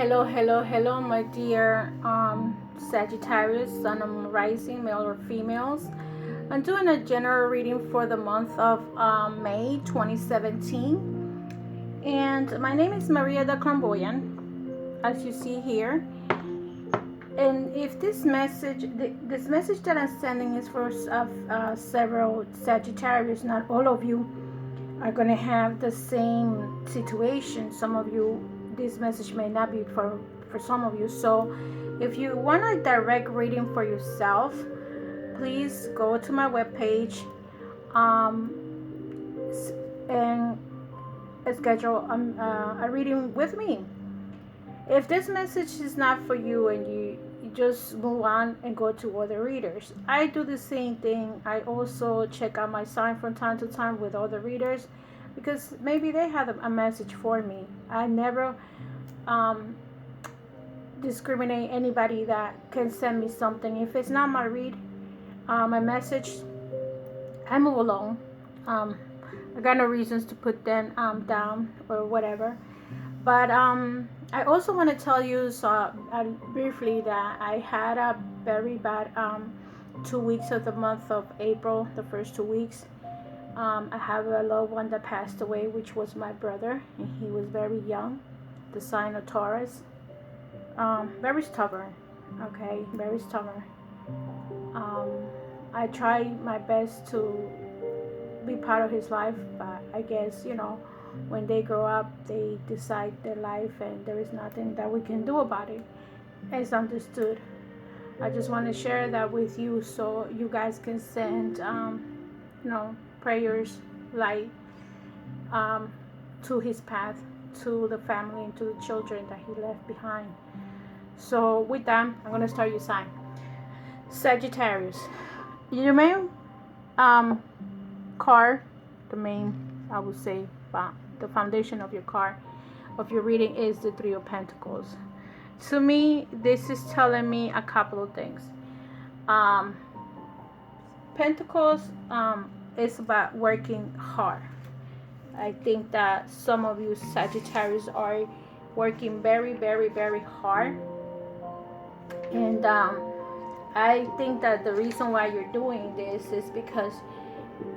Hello, my dear Sagittarius, Sun and Rising, male or females. I'm doing a general reading for the month of May 2017. And my name is Maria the Clairvoyant, as you see here. And if this message that I'm sending is for several Sagittarius, not all of you are going to have the same situation. Some of you, this message may not be for some of you. So if you want a direct reading for yourself, please go to my webpage and schedule a reading with me. If this message is not for you and you just move on and go to other readers, I do the same thing. I also check out my sign from time to time with other readers because maybe they have a message for me. I never discriminate anybody that can send me something. If it's not my my message, I move along. I got no reasons to put them down or whatever. But I also want to tell you briefly that I had a very bad 2 weeks of the month of April, the first 2 weeks. I have a loved one that passed away, which was my brother, and he was very young, the sign of Taurus. Very stubborn, okay, very stubborn. I tried my best to be part of his life, but I guess, when they grow up, they decide their life, and there is nothing that we can do about it. It's understood. I just want to share that with you so you guys can send, prayers, light to his path, to the family, and to the children that he left behind. So with that, I'm going to start your sign. Sagittarius. Your main card, I would say, the foundation of your card, of your reading, is the Three of Pentacles. To me, this is telling me a couple of things. Pentacles is about working hard. I think that some of you Sagittarius are working very, very, very hard. And I think that the reason why you're doing this is because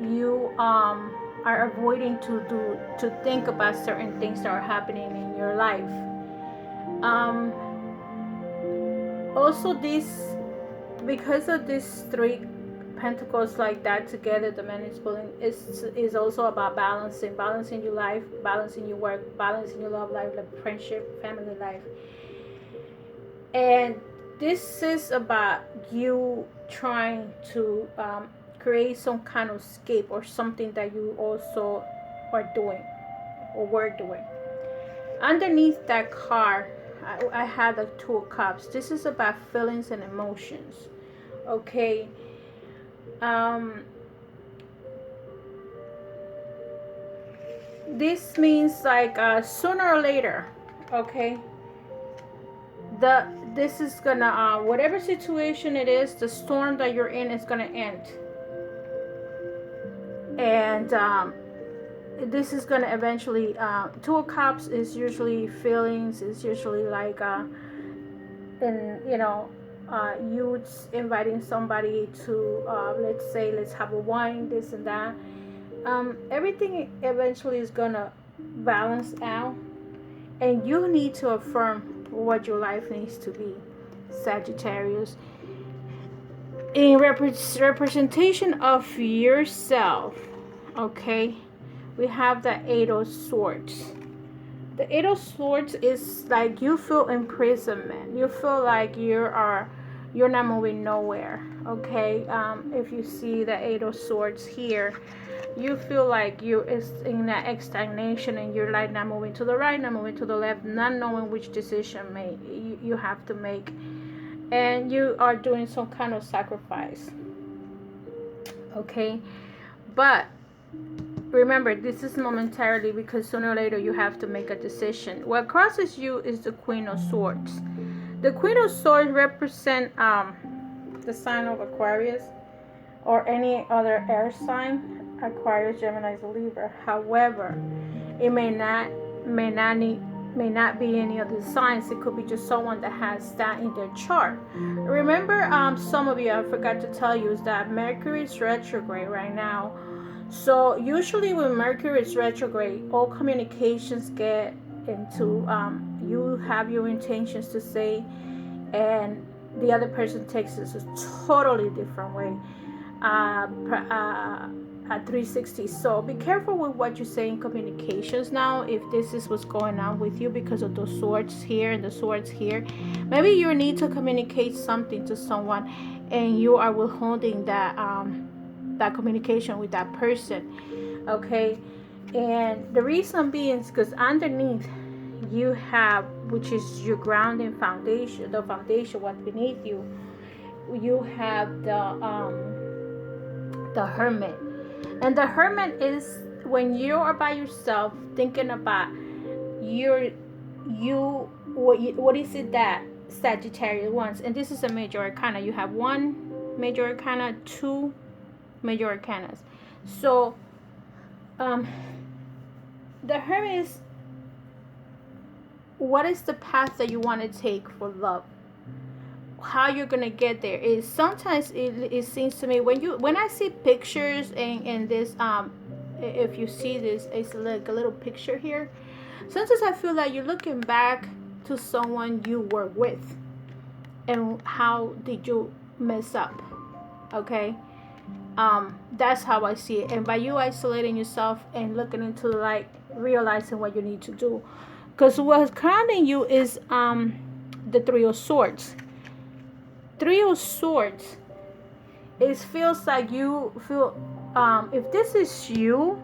you are avoiding to think about certain things that are happening in your life. Also, because of these three pentacles like that together, the man is pulling, is also about balancing your life, balancing your work, balancing your love life, like friendship, family life. And this is about you trying to create some kind of escape or something that you also are doing or were doing. Underneath that card, I had the Two of Cups. This is about feelings and emotions. Okay. This means like sooner or later, okay, this is gonna whatever situation it is, the storm that you're in is gonna end, and this is gonna eventually Two of Cups is usually feelings, is usually like you inviting somebody to let's have a wine, this and that. Everything eventually is gonna balance out, and you need to affirm what your life needs to be, Sagittarius. In representation of yourself, okay, we have the Eight of Swords. The Eight of Swords is like you feel imprisonment. You feel like you're not moving nowhere, okay? If you see the Eight of Swords here, you feel like you're in that stagnation, and you're like not moving to the right, not moving to the left, not knowing which decision you have to make, and you are doing some kind of sacrifice, okay? But remember, this is momentarily, because sooner or later you have to make a decision. What crosses you is the Queen of Swords. The Queen of Swords represent the sign of Aquarius or any other air sign, Aquarius, Gemini, Libra. However, it may not need may not be any of the signs. It could be just someone that has that in their chart. Remember, some of you, I forgot to tell you, is that Mercury is retrograde right now. So usually when Mercury is retrograde, all communications get into, you have your intentions to say, and the other person takes it a totally different way. At 360. So be careful with what you say in communications now, if this is what's going on with you, because of the swords here and the swords here. Maybe you need to communicate something to someone and you are withholding that communication with that person. Okay, and the reason being is because underneath you have, which is your grounding foundation, the foundation what's beneath you, you have the hermit. And the hermit is when you are by yourself thinking about what is it that Sagittarius wants. And this is a major arcana. You have one major arcana, two major arcanas. So the hermit is, what is the path that you want to take for love? How you're gonna get there is, sometimes it seems to me when I see pictures and this, if you see this, it's like a little picture here. Sometimes I feel like you're looking back to someone you were with and how did you mess up. Okay, that's how I see it. And by you isolating yourself and looking into the light, realizing what you need to do, because what's crowning you is the Three of Swords. Three of Swords, it feels like you feel, if this is you,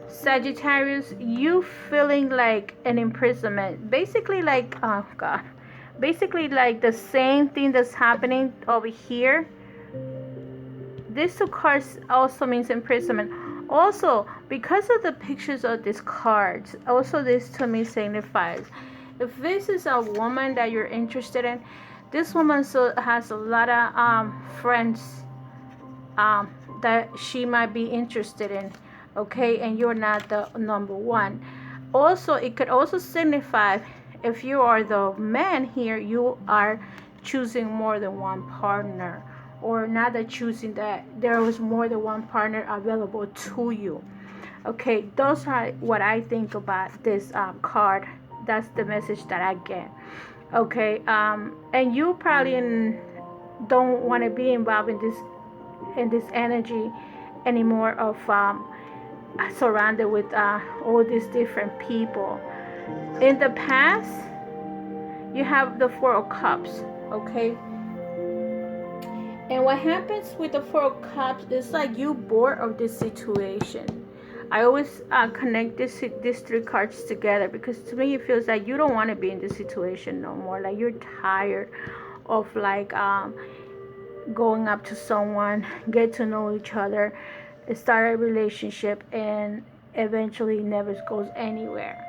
Sagittarius, you feeling like an imprisonment, basically like, oh god, basically like the same thing that's happening over here. This two cards also means imprisonment. Also, because of the pictures of these cards, also this to me signifies, if this is a woman that you're interested in, this woman has a lot of friends that she might be interested in, okay, and you're not the number one. Also, it could also signify, if you are the man here, you are choosing more than one partner, or not that choosing, that there was more than one partner available to you. Okay, those are what I think about this card. That's the message that I get. Okay, and you probably don't want to be involved in this energy anymore of surrounded with all these different people. In the past, you have the Four of Cups. Okay, and what happens with the Four of Cups is like you bored of this situation. I always connect these three cards together, because to me it feels like you don't want to be in this situation no more. Like you're tired of like going up to someone, get to know each other, start a relationship, and eventually never goes anywhere.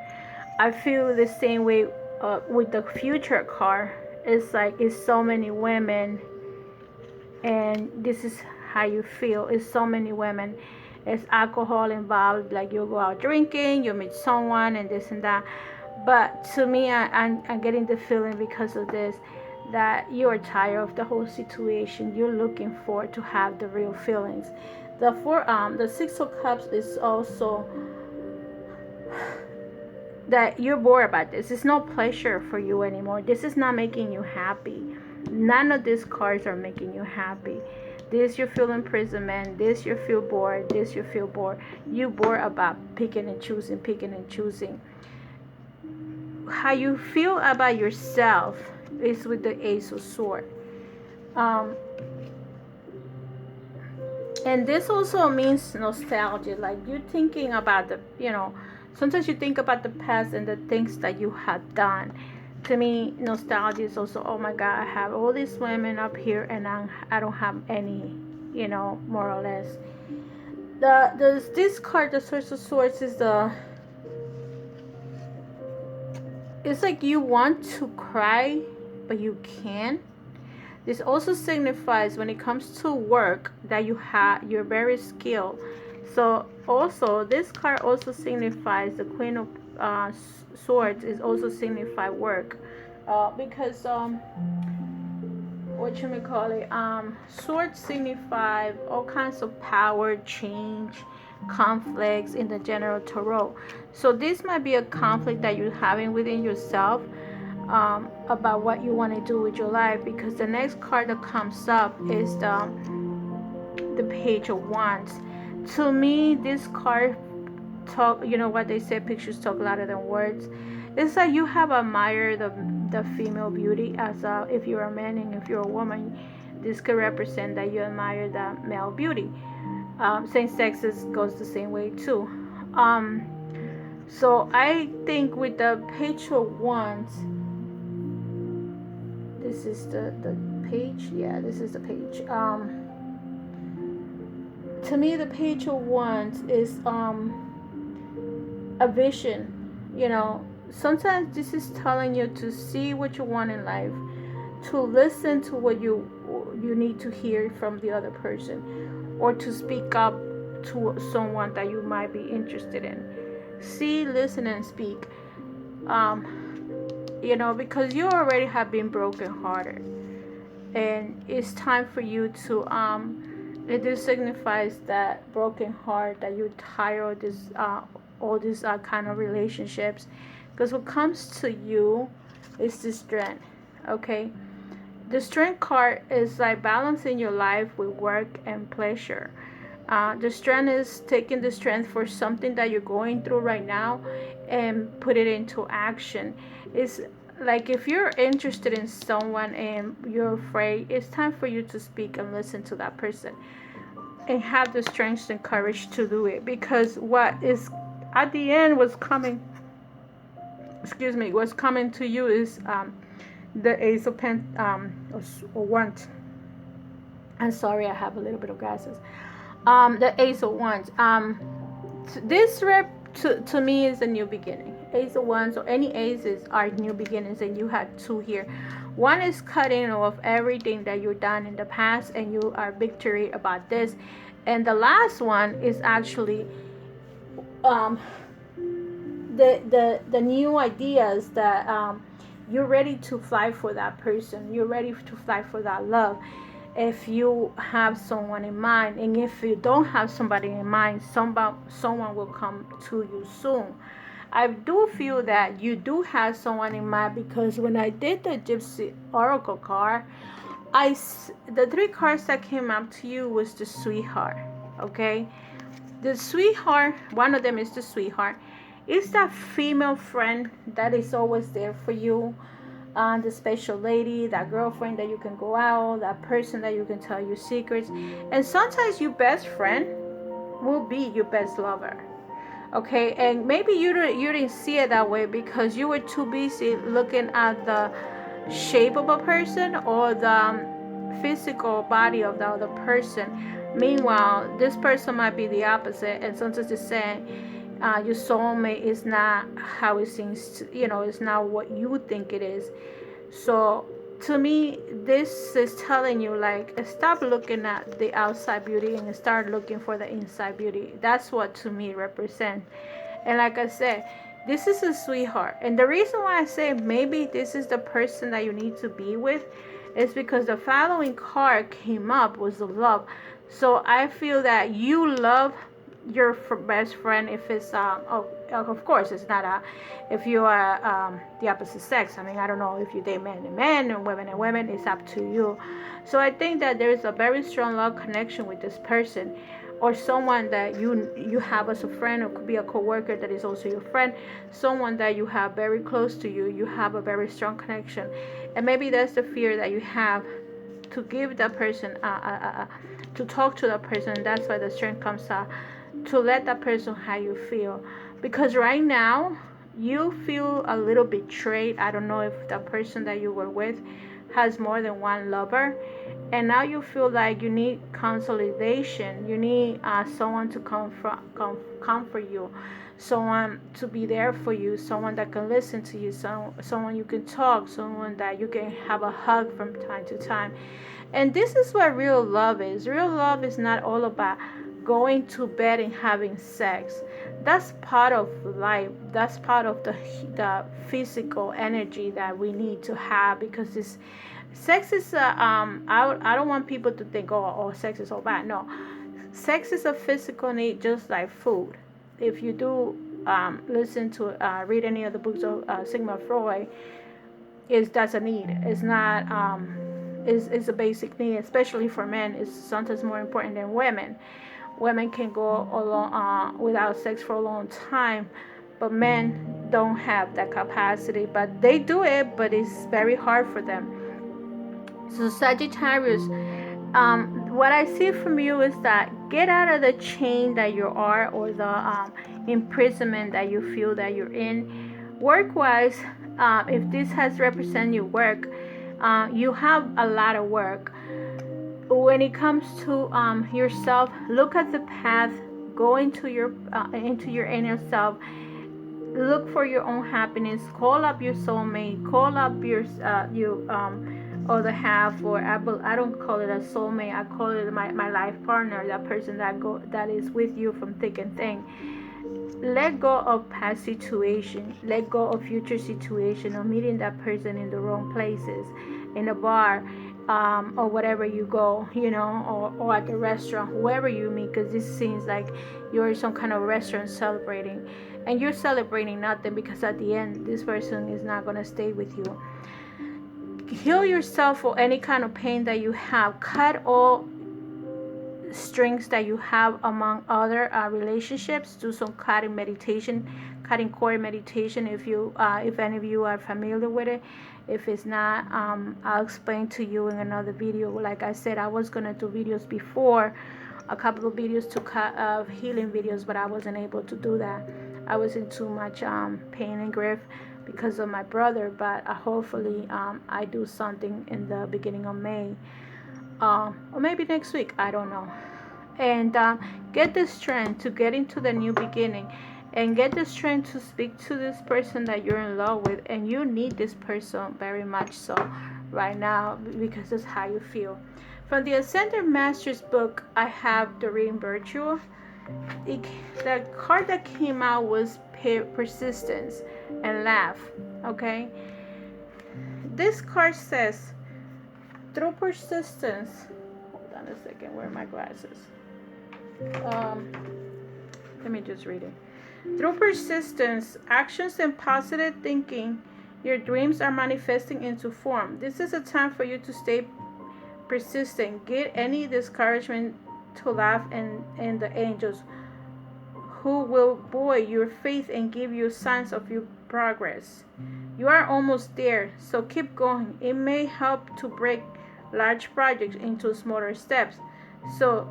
I feel the same way with the Future card. It's like it's so many women, and this is how you feel. It's so many women. It's alcohol involved, like you go out drinking, you meet someone, and this and that. But to me, I'm getting the feeling because of this, that you are tired of the whole situation. You're looking forward to have the real feelings. The Six of Cups is also that you're bored about this. It's no pleasure for you anymore. This is not making you happy. None of these cards are making you happy. This you feel imprisonment. This you feel bored. This you feel bored. You bored about picking and choosing, picking and choosing. How you feel about yourself is with the Ace of Swords. And this also means nostalgia. Like you're thinking about sometimes you think about the past and the things that you have done. To me, nostalgia is also, oh my God, I have all these women up here and I don't have any, more or less. This card, the Source of Swords, is it's like you want to cry, but you can't. This also signifies when it comes to work that you're very skilled. So also, this card also signifies the Queen of swords is also signify work, because what you may call it, swords signify all kinds of power, change, conflicts in the general tarot. So this might be a conflict that you're having within yourself, about what you want to do with your life, because the next card that comes up is the Page of Wands. To me, this card talk, you know what they say, pictures talk louder than words. It's like you have admired the female beauty, as if you're a man, and if you're a woman, this could represent that you admire the male beauty. Same sexes goes the same way too. So I think with the Page of Wands, this is the page. Yeah, this is the page. To me, the Page of Wands is a vision. You know, sometimes this is telling you to see what you want in life, to listen to what you need to hear from the other person, or to speak up to someone that you might be interested in. See, listen, and speak. You know, because you already have been broken hearted, and it's time for you to it just signifies that broken heart, that you're tired of this all these kind of relationships, because what comes to you is the strength. Okay, the strength card is like balancing your life with work and pleasure. The strength is taking the strength for something that you're going through right now and put it into action. It's like if you're interested in someone and you're afraid, it's time for you to speak and listen to that person, and have the strength and courage to do it, because what is at the end was coming, excuse me, what's coming to you is the Ace of or Wands. I'm sorry, I have a little bit of glasses. The Ace of Wands. This rep to me is a new beginning. Ace of Wands, or any aces, are new beginnings, and you had two here. One is cutting off everything that you've done in the past, and you are victory about this. And the last one is actually um, the new ideas that you're ready to fly for that person. You're ready to fly for that love. If you have someone in mind, and if you don't have somebody in mind, someone will come to you soon. I do feel that you do have someone in mind, because when I did the Gypsy Oracle card, the three cards that came up to you was the Sweetheart. Okay, the Sweetheart, one of them is the Sweetheart. It's that female friend that is always there for you, the special lady, that girlfriend that you can go out, that person that you can tell your secrets. And sometimes your best friend will be your best lover. Okay, and maybe you didn't see it that way because you were too busy looking at the shape of a person, or the physical body of the other person. Meanwhile, this person might be the opposite, and sometimes it's saying your soulmate is not how it seems to, it's not what you think it is. So to me, this is telling you, like, stop looking at the outside beauty and start looking for the inside beauty. That's what to me represents. And like I said, this is a Sweetheart. And the reason why I say maybe this is the person that you need to be with is because the following card came up was the love. So I feel that you love your best friend. If it's of course it's not if you are the opposite sex. I mean, I don't know if you date men and men and women, it's up to you. So I think that there is a very strong love connection with this person, or someone that you have as a friend, or could be a coworker that is also your friend, someone that you have very close to you. You have a very strong connection, and maybe that's the fear that you have to give that person to talk to that person. That's why the strength comes out, to let that person how you feel, because right now you feel a little betrayed. I don't know if the person that you were with has more than one lover, and now you feel like you need consolidation. You need someone to comfort you, someone to be there for you, someone that can listen to you, someone you can talk, someone that you can have a hug from time to time. And this is what real love is. Real love is not all about going to bed and having sex. That's part of life. That's part of the physical energy that we need to have, because it's sex is I don't want people to think, oh, sex is all bad. No, sex is a physical need, just like food. If you do listen to read any of the books of Sigmund Freud, is that's a need. It's not is a basic need, especially for men. It's sometimes more important than women. Women can go along without sex for a long time, but men don't have that capacity. But they do it, but it's very hard for them. So Sagittarius, what I see from you is that get out of the chain that you are, or the imprisonment that you feel that you're in. Work wise, if this has represented your work, you have a lot of work. When it comes to yourself, look at the path, go into your inner self, look for your own happiness, call up your soulmate, call up your other half, or I don't call it a soulmate, I call it my life partner, that person that is with you from thick and thin. Let go of past situation, let go of future situation, or meeting that person in the wrong places, in a bar, or whatever you go, or at the restaurant, whoever you meet, because this seems like you're in some kind of restaurant celebrating, and you're celebrating nothing, because at the end this person is not going to stay with you. Heal yourself for any kind of pain that you have. Cut all strings that you have among other relationships. Do some cutting meditation, cutting cord meditation, if any of you are familiar with it. If it's not, I'll explain to you in another video. Like I said, I was gonna do videos before, a couple of videos to cut of healing videos, but I wasn't able to do that. I was in too much pain and grief because of my brother. But hopefully I do something in the beginning of May, or maybe next week, I don't know. And get the strength to get into the new beginning, and get the strength to speak to this person that you're in love with, and you need this person very much so right now, because that's how you feel. From the Ascended Masters book, I have the Reading Virtue. The card that came out was persistence and laugh. Okay, this card says, through persistence, hold on a second, where are my glasses? Let me just read it. Through persistence, actions, and positive thinking, your dreams are manifesting into form. This is a time for you to stay persistent. Get any discouragement to laugh, and the angels, who will buoy your faith and give you signs of your progress. You are almost there, so keep going. It may help to break large projects into smaller steps, so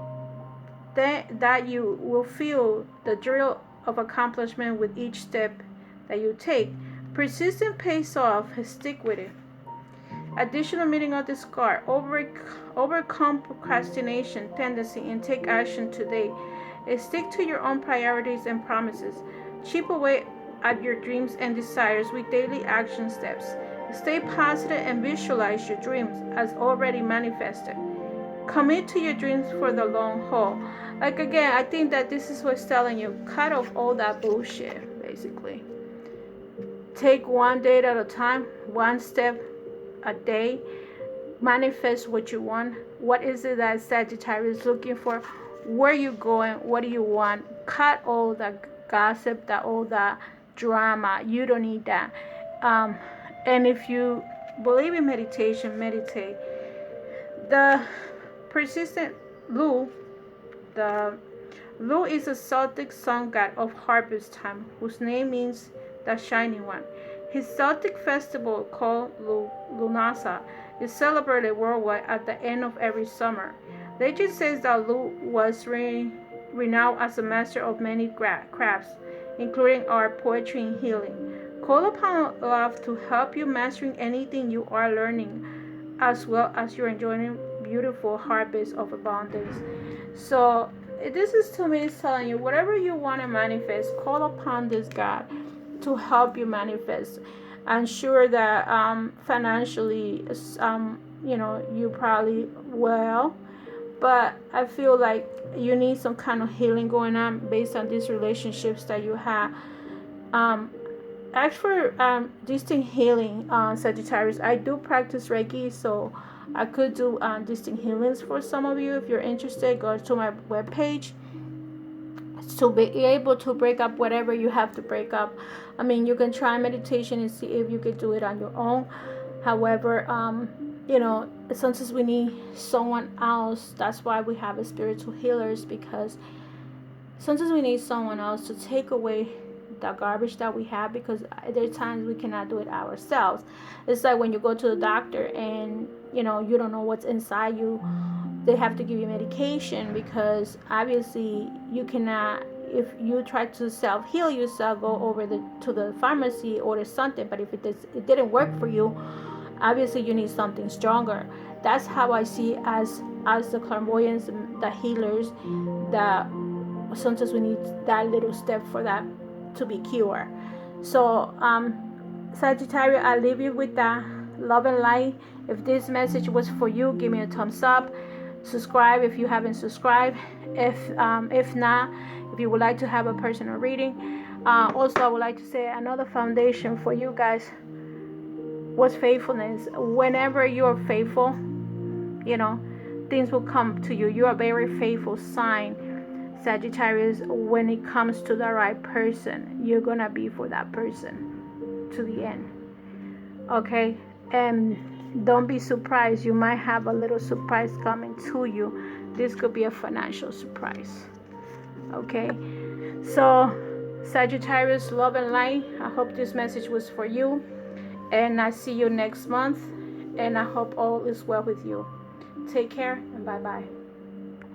that you will feel the thrill of accomplishment with each step that you take. Persistence pays off. Stick with it. Additional meaning of this card: overcome procrastination tendency and take action today. Stick to your own priorities and promises. Chip away at your dreams and desires with daily action steps. Stay positive and visualize your dreams as already manifested. Commit to your dreams for the long haul. Like, again, I think that this is what's telling you. Cut off all that bullshit, basically. Take one day at a time, one step a day. Manifest what you want. What is it that Sagittarius is looking for? Where you going? What do you want? Cut all the gossip, all the drama. You don't need that. And if you believe in meditation, meditate. The persistent Lu, the Lu is a Celtic sun god of harvest time, whose name means the shining one. His Celtic festival, called Lunasa, is celebrated worldwide at the end of every summer. Legend says that Lu was renowned as a master of many crafts, including art, poetry, and healing. Call upon love to help you mastering anything you are learning, as well as you're enjoying beautiful harvest of abundance. So this is, to me, is telling you, whatever you want to manifest, call upon this God to help you manifest. I'm sure that financially, you probably will, but I feel like you need some kind of healing going on based on these relationships that you have. um, as for distinct healing, Sagittarius, I do practice Reiki, so I could do distinct healings for some of you. If you're interested, go to my webpage to be able to break up whatever you have to break up. I mean, you can try meditation and see if you could do it on your own. However, sometimes we need someone else. That's why we have a spiritual healers, because sometimes we need someone else to take away the garbage that we have, because there are times we cannot do it ourselves. It's like when you go to the doctor and you don't know what's inside you. They have to give you medication, because obviously you cannot, if you try to self-heal yourself, go over to the pharmacy, order something, but if it didn't work for you, obviously you need something stronger. That's how I see as the clairvoyants, the healers, that sometimes we need that little step for that to be cured. So Sagittarius, I leave you with that love and light. If this message was for you, give me a thumbs up. Subscribe if you haven't subscribed. If not, if you would like to have a personal reading. Also, I would like to say another foundation for you guys was faithfulness. Whenever you're faithful, things will come to you. You're a very faithful sign, Sagittarius. When it comes to the right person, you're gonna be for that person to the end. Okay? And don't be surprised. You might have a little surprise coming to you. This could be a financial surprise. Okay? So, Sagittarius, love and light. I hope this message was for you. And I see you next month. And I hope all is well with you. Take care and bye-bye.